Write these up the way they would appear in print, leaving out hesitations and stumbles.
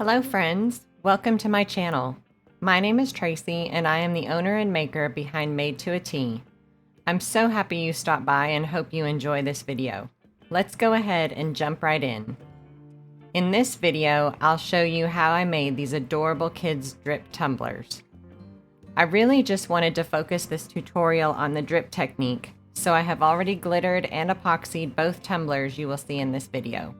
Hello friends, welcome to my channel. My name is Tracy and I am the owner and maker behind Made to a T. I'm so happy you stopped by and hope you enjoy this video. Let's go ahead and jump right in. In this video, I'll show you how I made these adorable kids drip tumblers. I really just wanted to focus this tutorial on the drip technique, so I have already glittered and epoxied both tumblers you will see in this video.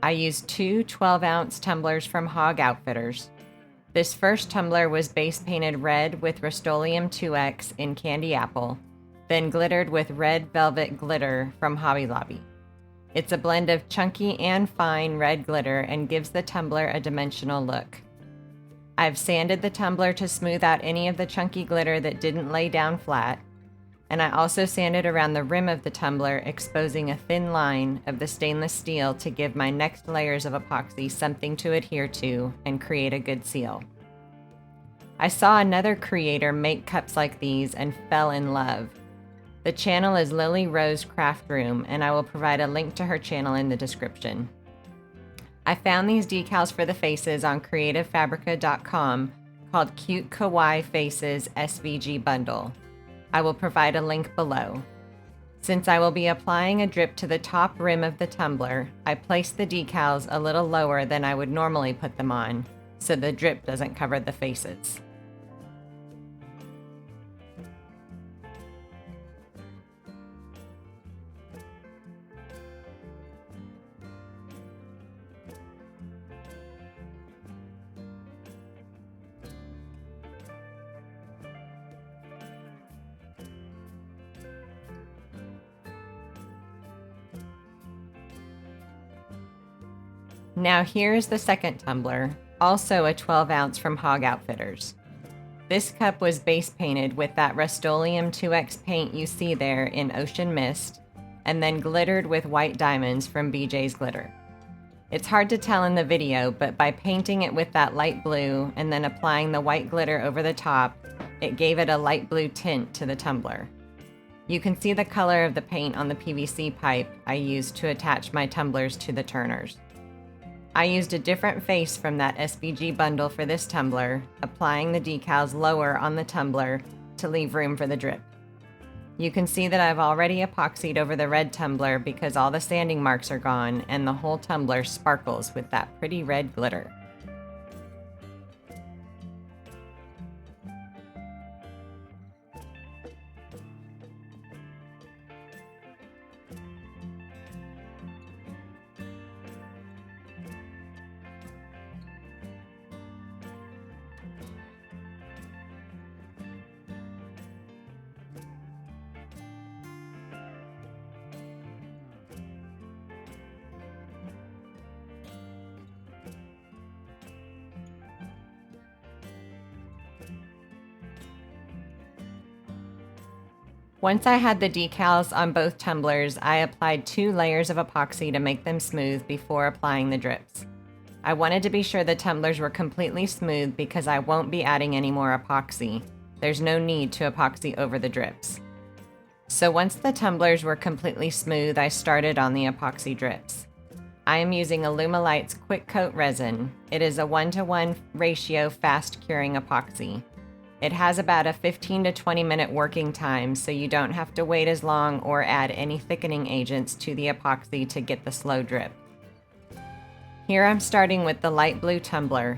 I used two 12-ounce tumblers from Hog Outfitters. This first tumbler was base painted red with Rustoleum 2X in Candy Apple, then glittered with red velvet glitter from Hobby Lobby. It's a blend of chunky and fine red glitter and gives the tumbler a dimensional look. I've sanded the tumbler to smooth out any of the chunky glitter that didn't lay down flat, and I also sanded around the rim of the tumbler, exposing a thin line of the stainless steel to give my next layers of epoxy something to adhere to and create a good seal. I saw another creator make cups like these and fell in love. The channel is Lily Rose Craft Room, and I will provide a link to her channel in the description. I found these decals for the faces on creativefabrica.com called Cute Kawaii Faces SVG Bundle. I will provide a link below. Since I will be applying a drip to the top rim of the tumbler, I placed the decals a little lower than I would normally put them on, so the drip doesn't cover the faces. Now here's the second tumbler, also a 12-ounce from Hog Outfitters. This cup was base painted with that Rustoleum 2X paint you see there in Ocean Mist, and then glittered with white diamonds from BJ's Glitter. It's hard to tell in the video, but by painting it with that light blue and then applying the white glitter over the top, it gave it a light blue tint to the tumbler. You can see the color of the paint on the PVC pipe I used to attach my tumblers to the turners. I used a different face from that SVG bundle for this tumbler, applying the decals lower on the tumbler to leave room for the drip. You can see that I've already epoxied over the red tumbler because all the sanding marks are gone and the whole tumbler sparkles with that pretty red glitter. Once I had the decals on both tumblers, I applied 2 layers of epoxy to make them smooth before applying the drips. I wanted to be sure the tumblers were completely smooth because I won't be adding any more epoxy. There's no need to epoxy over the drips. So once the tumblers were completely smooth, I started on the epoxy drips. I am using Alumilite's Quick Coat resin. It is a 1-to-1 ratio fast curing epoxy. It has about a 15 to 20 minute working time, so you don't have to wait as long or add any thickening agents to the epoxy to get the slow drip. Here I'm starting with the light blue tumbler.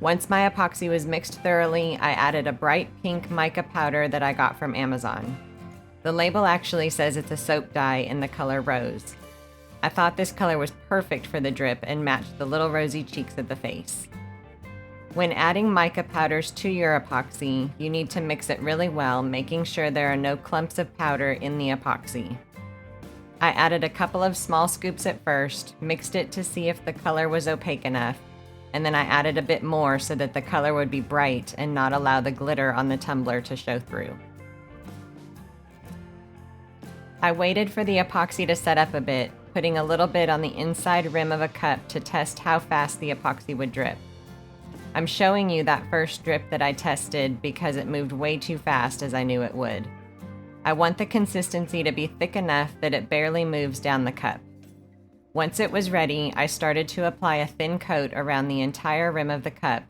Once my epoxy was mixed thoroughly, I added a bright pink mica powder that I got from Amazon. The label actually says it's a soap dye in the color rose. I thought this color was perfect for the drip and matched the little rosy cheeks of the face. When adding mica powders to your epoxy, you need to mix it really well, making sure there are no clumps of powder in the epoxy. I added a couple of small scoops at first, mixed it to see if the color was opaque enough, and then I added a bit more so that the color would be bright and not allow the glitter on the tumbler to show through. I waited for the epoxy to set up a bit, putting a little bit on the inside rim of a cup to test how fast the epoxy would drip. I'm showing you that first drip that I tested because it moved way too fast, as I knew it would. I want the consistency to be thick enough that it barely moves down the cup. Once it was ready, I started to apply a thin coat around the entire rim of the cup,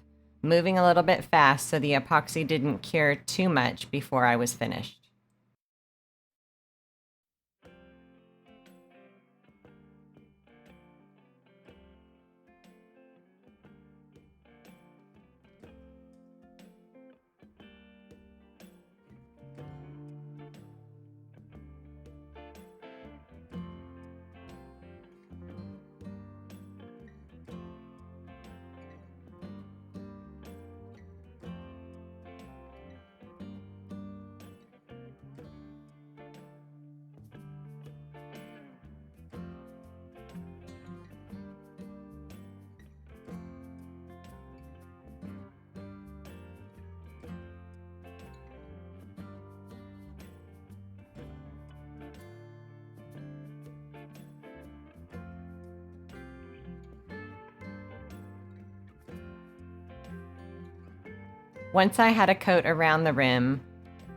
moving a little bit fast so the epoxy didn't cure too much before I was finished. Once I had a coat around the rim,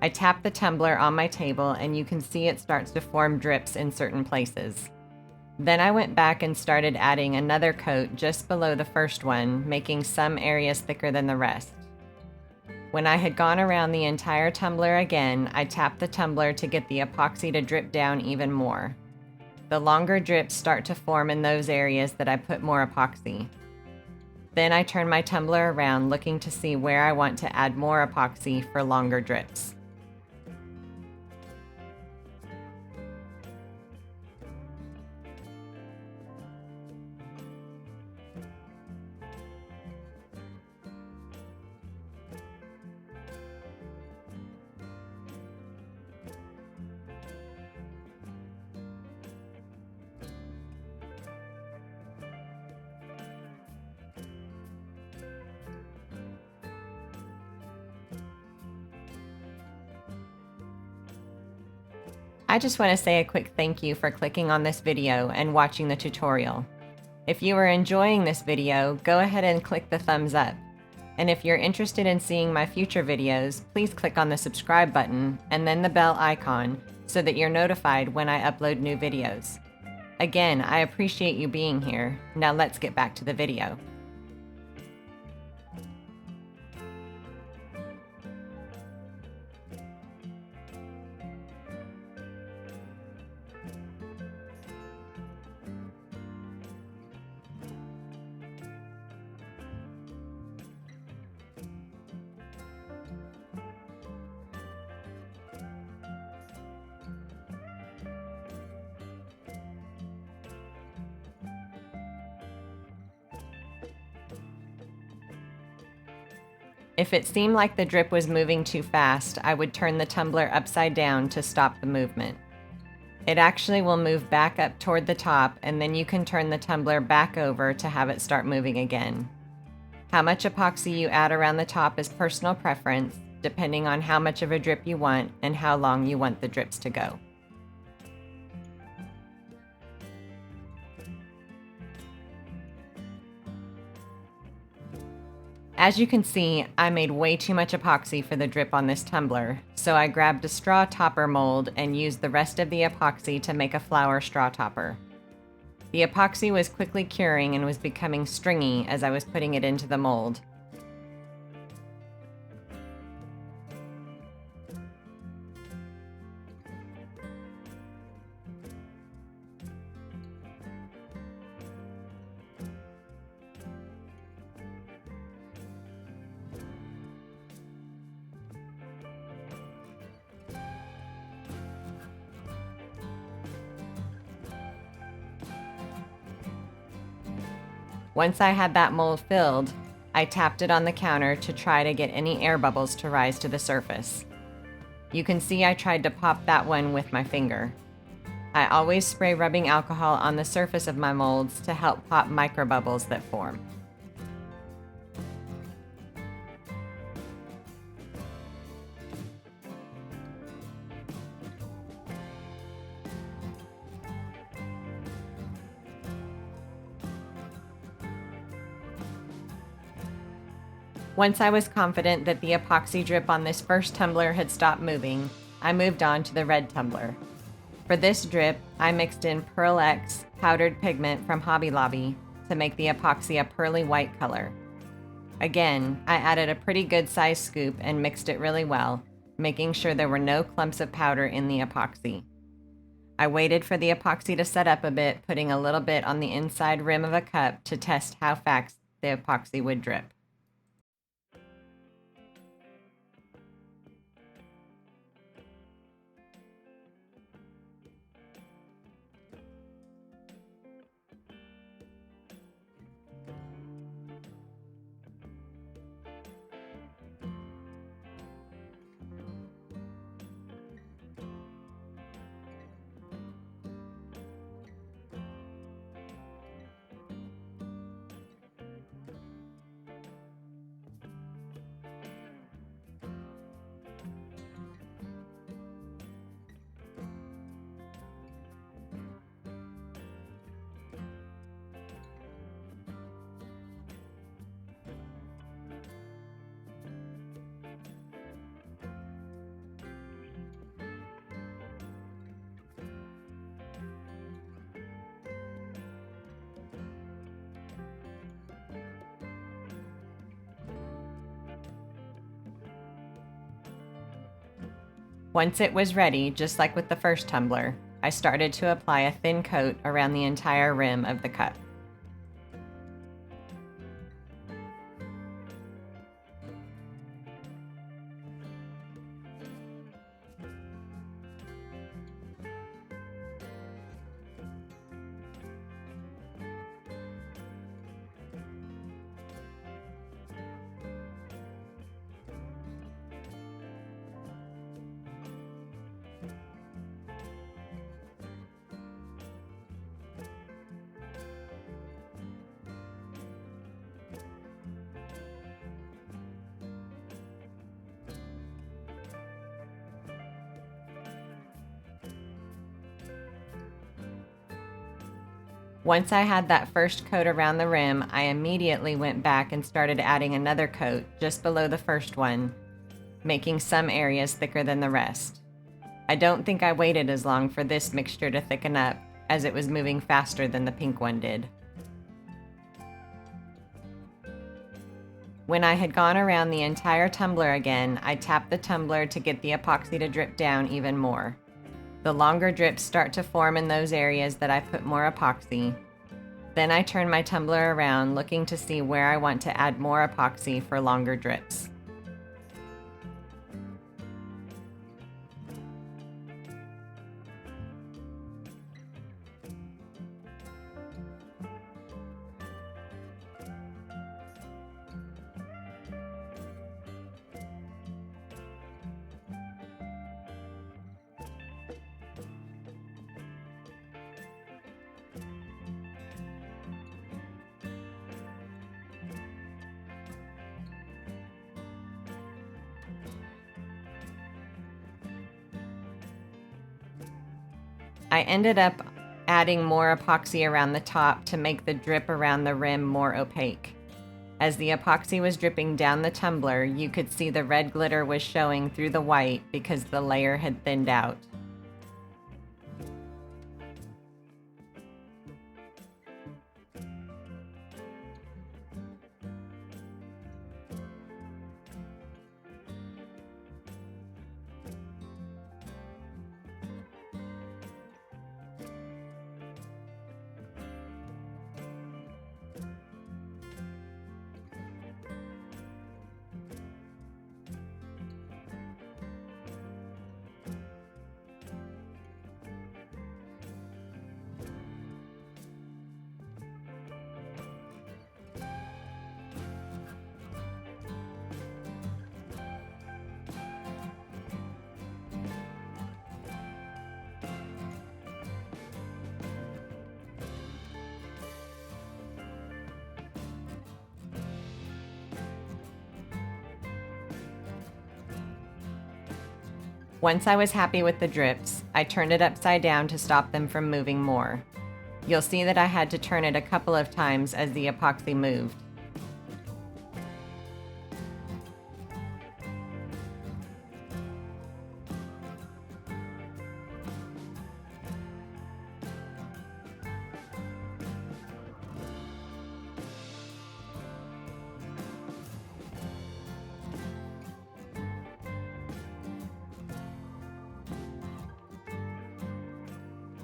I tapped the tumbler on my table and you can see it starts to form drips in certain places. Then I went back and started adding another coat just below the first one, making some areas thicker than the rest. When I had gone around the entire tumbler again, I tapped the tumbler to get the epoxy to drip down even more. The longer drips start to form in those areas that I put more epoxy. Then I turn my tumbler around looking to see where I want to add more epoxy for longer drips. I just want to say a quick thank you for clicking on this video and watching the tutorial. If you are enjoying this video, go ahead and click the thumbs up. And if you're interested in seeing my future videos, please click on the subscribe button and then the bell icon so that you're notified when I upload new videos. Again, I appreciate you being here. Now let's get back to the video. If it seemed like the drip was moving too fast, I would turn the tumbler upside down to stop the movement. It actually will move back up toward the top, and then you can turn the tumbler back over to have it start moving again. How much epoxy you add around the top is personal preference, depending on how much of a drip you want and how long you want the drips to go. As you can see, I made way too much epoxy for the drip on this tumbler, so I grabbed a straw topper mold and used the rest of the epoxy to make a flower straw topper. The epoxy was quickly curing and was becoming stringy as I was putting it into the mold. Once I had that mold filled, I tapped it on the counter to try to get any air bubbles to rise to the surface. You can see I tried to pop that one with my finger. I always spray rubbing alcohol on the surface of my molds to help pop microbubbles that form. Once I was confident that the epoxy drip on this first tumbler had stopped moving, I moved on to the red tumbler. For this drip, I mixed in Pearl X powdered pigment from Hobby Lobby to make the epoxy a pearly white color. Again, I added a pretty good sized scoop and mixed it really well, making sure there were no clumps of powder in the epoxy. I waited for the epoxy to set up a bit, putting a little bit on the inside rim of a cup to test how fast the epoxy would drip. Once it was ready, just like with the first tumbler, I started to apply a thin coat around the entire rim of the cup. Once I had that first coat around the rim, I immediately went back and started adding another coat just below the first one, making some areas thicker than the rest. I don't think I waited as long for this mixture to thicken up, as it was moving faster than the pink one did. When I had gone around the entire tumbler again, I tapped the tumbler to get the epoxy to drip down even more. The longer drips start to form in those areas that I put more epoxy. Then I turn my tumbler around, looking to see where I want to add more epoxy for longer drips. I ended up adding more epoxy around the top to make the drip around the rim more opaque. As the epoxy was dripping down the tumbler, you could see the red glitter was showing through the white because the layer had thinned out. Once I was happy with the drips, I turned it upside down to stop them from moving more. You'll see that I had to turn it a couple of times as the epoxy moved.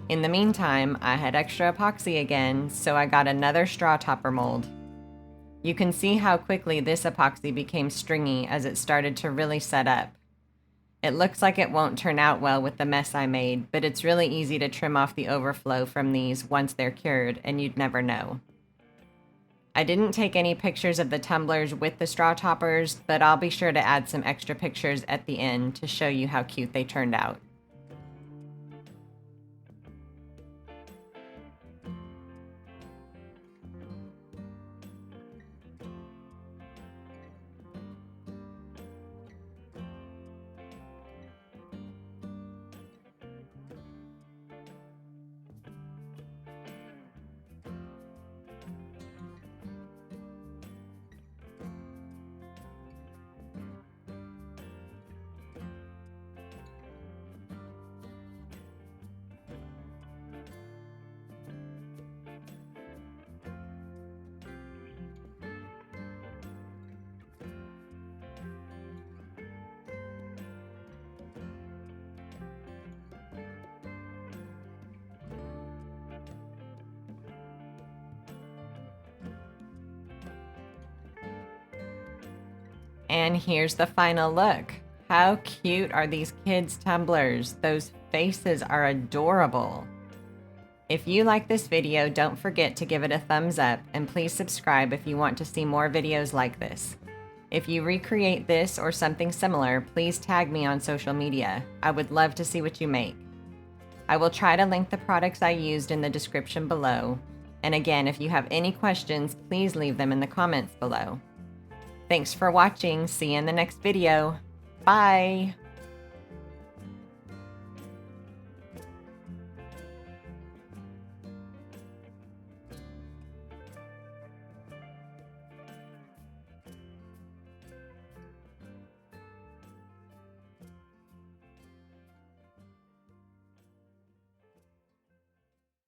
In the meantime, I had extra epoxy again, so I got another straw topper mold. You can see how quickly this epoxy became stringy as it started to really set up. It looks like it won't turn out well with the mess I made, but it's really easy to trim off the overflow from these once they're cured, and you'd never know. I didn't take any pictures of the tumblers with the straw toppers, but I'll be sure to add some extra pictures at the end to show you how cute they turned out. And here's the final look. How cute are these kids' tumblers? Those faces are adorable. If you like this video, don't forget to give it a thumbs up, and please subscribe if you want to see more videos like this. If you recreate this or something similar, please tag me on social media. I would love to see what you make. I will try to link the products I used in the description below. And again, if you have any questions, please leave them in the comments below. Thanks for watching. See you in the next video. Bye.